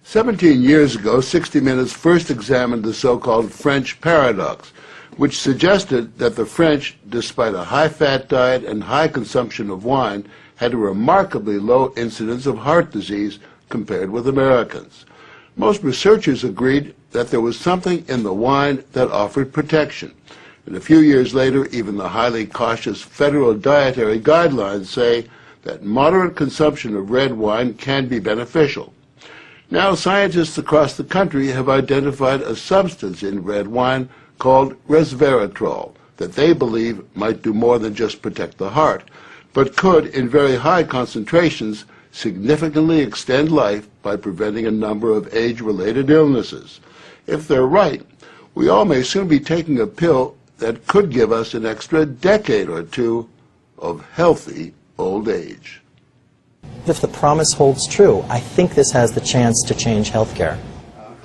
17 years ago, 60 Minutes first examined the so-called French paradox, which suggested that the French, despite a high-fat diet and high consumption of wine, had a remarkably low incidence of heart disease compared with Americans. Most researchers agreed that there was something in the wine that offered protection. And a few years later, even the highly cautious federal dietary guidelines say that moderate consumption of red wine can be beneficial. Now, scientists across the country have identified a substance in red wine called Resveratrol that they believe might do more than just protect the heart, but could, in very high concentrations, significantly extend life by preventing a number of age-related illnesses. If they're right, we all may soon be taking a pill that could give us an extra decade or two of healthy old age. If the promise holds true, I think this has the chance to change healthcare.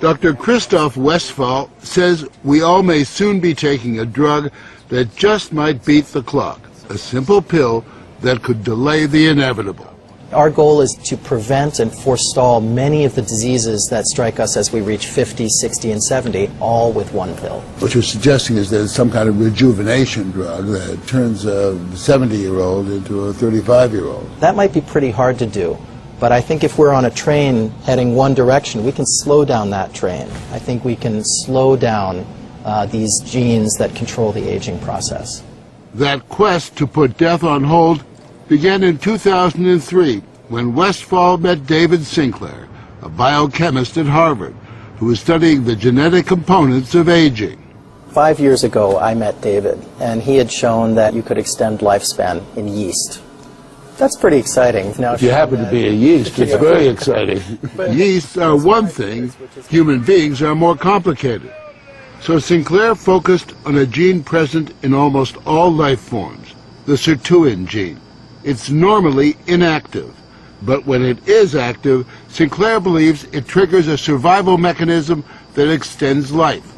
Dr. Christoph Westphal says we all may soon be taking a drug that just might beat the clock, a simple pill that could delay the inevitable. Our goal is to prevent and forestall many of the diseases that strike us as we reach 50, 60, and 70, all with one pill. What you're suggesting is that it's some kind of rejuvenation drug that turns a 70-year-old into a 35-year-old. That might be pretty hard to do, but I think if we're on a train heading one direction, we can slow down that train. I think we can slow down these genes that control the aging process. That quest to put death on hold began in 2003 when Westphal met David Sinclair, a biochemist at Harvard, who was studying the genetic components of aging. 5 years ago, I met David, and he had shown that you could extend lifespan in yeast. That's pretty exciting. Now, if you happen to be a yeast, it's very exciting. Yeasts are one thing, human beings are more complicated. So Sinclair focused on a gene present in almost all life forms, the sirtuin gene. It's normally inactive, but when it is active, Sinclair believes it triggers a survival mechanism that extends life.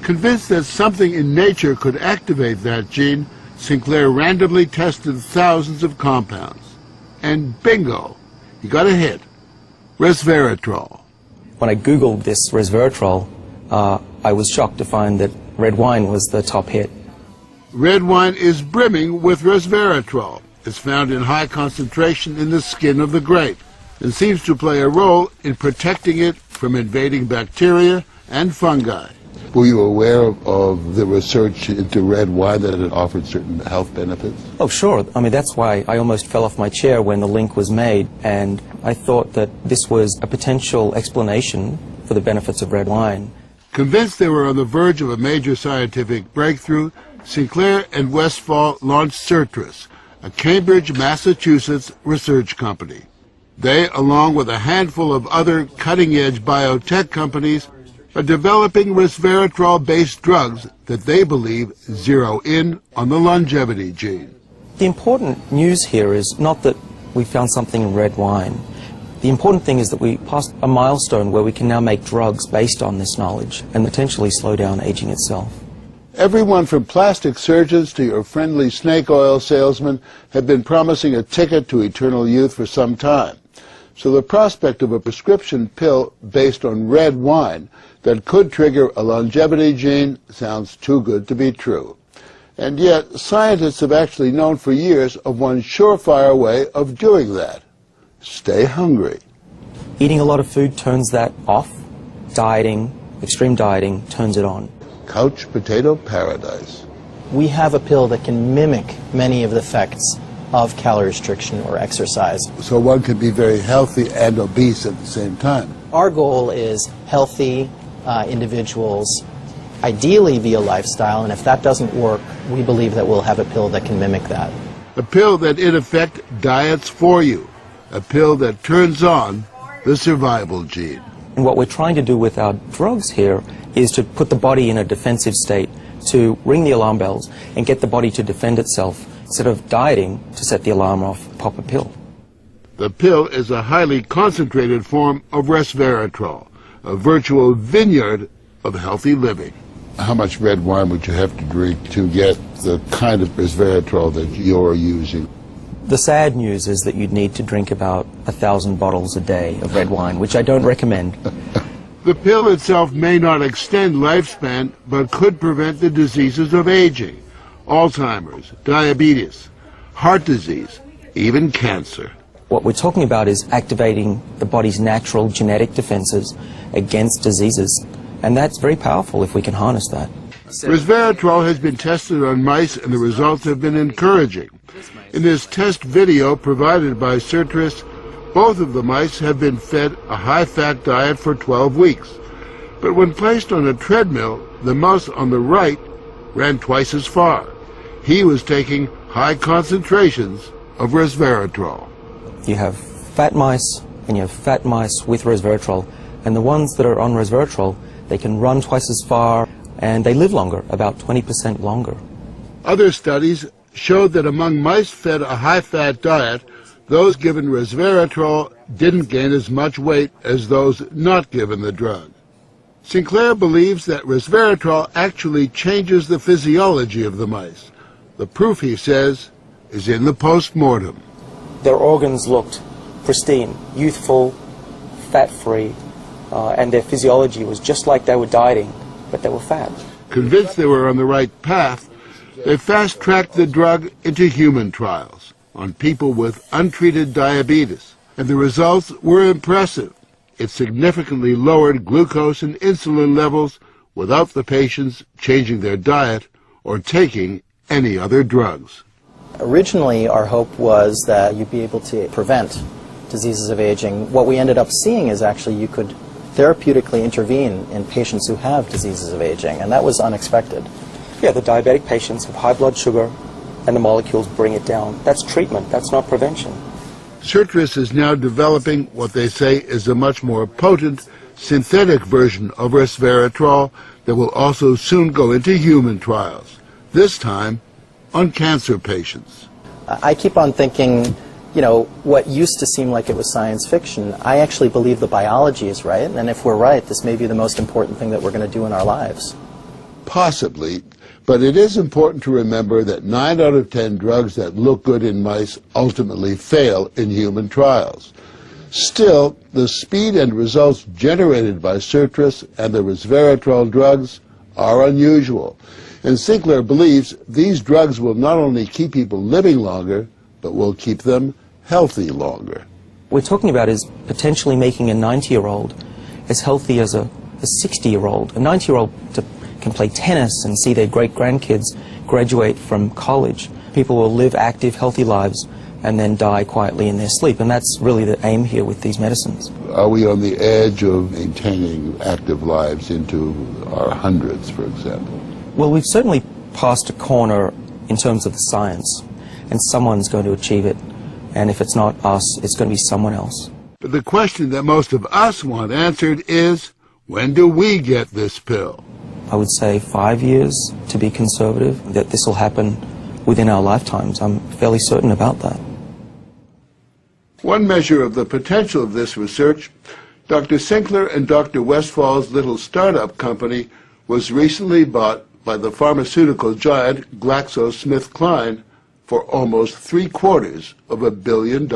Convinced that something in nature could activate that gene, Sinclair randomly tested thousands of compounds. And bingo, he got a hit: Resveratrol. When I Googled this Resveratrol, I was shocked to find that red wine was the top hit. Red wine is brimming with Resveratrol. It's found in high concentration in the skin of the grape and seems to play a role in protecting it from invading bacteria and fungi. Were you aware of the research into red wine, that it offered certain health benefits? Oh, sure. I mean, that's why I almost fell off my chair when the link was made, and I thought that this was a potential explanation for the benefits of red wine. Convinced they were on the verge of a major scientific breakthrough, Sinclair and Westphal launched Certris, a Cambridge, Massachusetts research company. They, along with a handful of other cutting-edge biotech companies, are developing resveratrol-based drugs that they believe zero in on the longevity gene. The important news here is not that we found something in red wine. The important thing is that we passed a milestone where we can now make drugs based on this knowledge and potentially slow down aging itself. Everyone from plastic surgeons to your friendly snake oil salesman have been promising a ticket to eternal youth for some time. So the prospect of a prescription pill based on red wine that could trigger a longevity gene sounds too good to be true. And yet, scientists have actually known for years of one surefire way of doing that. Stay hungry. Eating a lot of food turns that off. Dieting, extreme dieting, turns it on. Couch potato paradise. We have a pill that can mimic many of the effects of calorie restriction or exercise. So one can be very healthy and obese at the same time. Our goal is healthy individuals, ideally via lifestyle, and if that doesn't work, we believe that we'll have a pill that can mimic that. A pill that in effect diets for you. A pill that turns on the survival gene. And what we're trying to do with our drugs here is to put the body in a defensive state, to ring the alarm bells and get the body to defend itself instead of dieting to set the alarm off, pop a pill. The pill is a highly concentrated form of resveratrol, a virtual vineyard of healthy living. How much red wine would you have to drink to get the kind of resveratrol that you're using? The sad news is that you'd need to drink about 1,000 bottles a day of red wine, which I don't recommend. The pill itself may not extend lifespan, but could prevent the diseases of aging, Alzheimer's, diabetes, heart disease, even cancer. What we're talking about is activating the body's natural genetic defenses against diseases, and that's very powerful if we can harness that. Resveratrol has been tested on mice, and the results have been encouraging. In this test video provided by Sertris, both of the mice have been fed a high-fat diet for 12 weeks. But when placed on a treadmill, the mouse on the right ran twice as far. He was taking high concentrations of resveratrol. You have fat mice, and you have fat mice with resveratrol, and the ones that are on resveratrol, they can run twice as far, and they live longer, about 20% longer. Other studies showed that among mice fed a high-fat diet, those given resveratrol didn't gain as much weight as those not given the drug. Sinclair believes that resveratrol actually changes the physiology of the mice. The proof, he says, is in the post-mortem. Their organs looked pristine, youthful, fat-free, and their physiology was just like they were dieting, but they were fat. Convinced they were on the right path, they fast-tracked the drug into human trials on people with untreated diabetes, and the results were impressive. It significantly lowered glucose and insulin levels without the patients changing their diet or taking any other drugs. Originally, our hope was that you'd be able to prevent diseases of aging. What we ended up seeing is actually you could therapeutically intervene in patients who have diseases of aging, and that was unexpected. Yeah, the diabetic patients have high blood sugar, and the molecules bring it down. That's treatment, that's not prevention. Sertris is now developing what they say is a much more potent synthetic version of resveratrol that will also soon go into human trials, this time on cancer patients. I keep on thinking, you know, what used to seem like it was science fiction, I actually believe the biology is right, and if we're right, this may be the most important thing that we're going to do in our lives. Possibly, but it is important to remember that 9 out of 10 drugs that look good in mice ultimately fail in human trials. Still, the speed and results generated by Sertris and the resveratrol drugs are unusual, and Sinclair believes these drugs will not only keep people living longer, but will keep them healthy longer. What we're talking about is potentially making a 90-year-old as healthy as a 60-year-old. A 90-year-old can play tennis and see their great-grandkids graduate from college. People will live active, healthy lives and then die quietly in their sleep, and that's really the aim here with these medicines. Are we on the edge of maintaining active lives into our hundreds, for example? Well, we've certainly passed a corner in terms of the science, and someone's going to achieve it, and if it's not us, it's going to be someone else. But the question that most of us want answered is, when do we get this pill? I would say 5 years to be conservative, that this will happen within our lifetimes. I'm fairly certain about that. One measure of the potential of this research, Dr. Sinclair and Dr. Westfall's little startup company was recently bought by the pharmaceutical giant GlaxoSmithKline for almost $750 million.